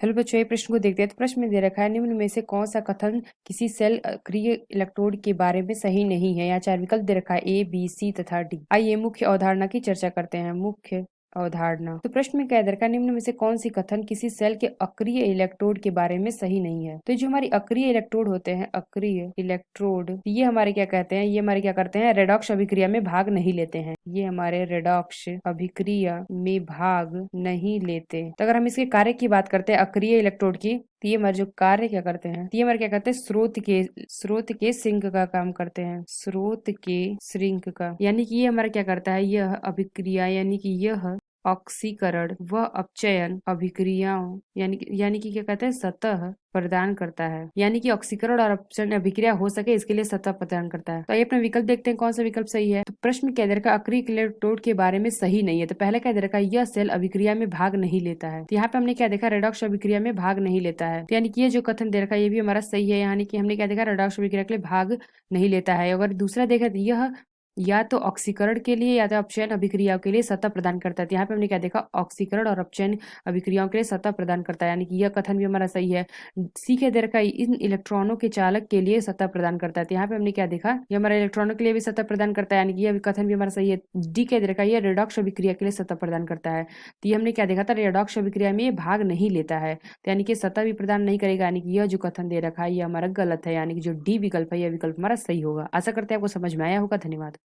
Hello बच्चों, ये प्रश्न को देखते हैं। तो प्रश्न में दे रखा है, निम्न में से कौन सा कथन किसी सेल अक्रिय इलेक्ट्रोड के बारे में सही नहीं है। यहाँ 4 विकल्प दे रखा है, ए, बी, सी तथा डी। आइए मुख्य अवधारणा की चर्चा करते हैं। मुख्य अवधारणा। तो प्रश्न में क्या दे रखा है, निम्न में से कौन सी कथन किसी सेल के अक्रिय इलेक्ट्रोड के बारे में सही नहीं है। तो जो हमारी अक्रिय इलेक्ट्रोड होते हैं, अक्रिय इलेक्ट्रोड, ये हमारे क्या कहते हैं, ये हमारे क्या करते हैं, रेडॉक्स अभिक्रिया में भाग नहीं लेते हैं। ये हमारे रेडॉक्स अभिक्रिया में भाग नहीं लेते। तो अगर हम इसके कार्य की बात करते हैं अक्रिय इलेक्ट्रोड की, तो ये हमारे जो कार्य क्या करते हैं, तो ये हमारे क्या करते हैं, स्रोत के सिंक का काम करते हैं। स्रोत के श्रिंक का, यानी कि ये हमारा क्या करता है, यह अभिक्रिया यानी कि यह ऑक्सीकरण व अपचयन अभिक्रियाओं यानी कि क्या कहते हैं, सतह प्रदान करता है। यानी कि ऑक्सीकरण और अपचयन अभिक्रिया हो सके, इसके लिए सतह प्रदान करता है। तो ये अपना विकल्प देखते हैं कौन सा विकल्प सही है। तो प्रश्न में क्या दे रखा है, अक्रिय इलेक्ट्रोड के बारे में सही नहीं है। तो पहले क्या दे रखा है, यह सेल अभिक्रिया में भाग नहीं लेता है। तो यहाँ पे हमने क्या देखा, रेडॉक्स अभिक्रिया में भाग नहीं लेता है। तो यानी कि ये जो कथन दे रखा है ये भी हमारा सही है। यानी कि हमने क्या देखा, रेडॉक्स अभिक्रिया के लिए भाग नहीं लेता है। अगर दूसरा देखा तो यह या तो ऑक्सीकरण के लिए या तो अपचयन अभिक्रियाओं के लिए सतह प्रदान करता है। तो यहाँ पे हमने क्या देखा, ऑक्सीकरण और अपचयन अभिक्रियाओं के लिए सतह प्रदान करता है। यानी कि यह कथन भी हमारा सही है। सी के दर का इन इलेक्ट्रॉनों के चालक के लिए सतह प्रदान करता है। तो यहाँ पे हमने क्या देखा, ये हमारा इलेक्ट्रॉनों के लिए भी सतह प्रदान करता है। यानी कि यह कथन भी हमारा सही है। डी के दर का यह रेडॉक्स अभिक्रिया के लिए सतह प्रदान करता है। तो ये हमने क्या देखा था, रेडॉक्स अभिक्रिया में ये भाग नहीं लेता है। तो यानी कि सतह भी प्रदान नहीं करेगा। यानी कि यह जो कथन दे रखा है ये हमारा गलत है। यानी कि जो डी विकल्प है यह विकल्प हमारा सही होगा। आशा करते हैं आपको समझ में आया होगा। धन्यवाद।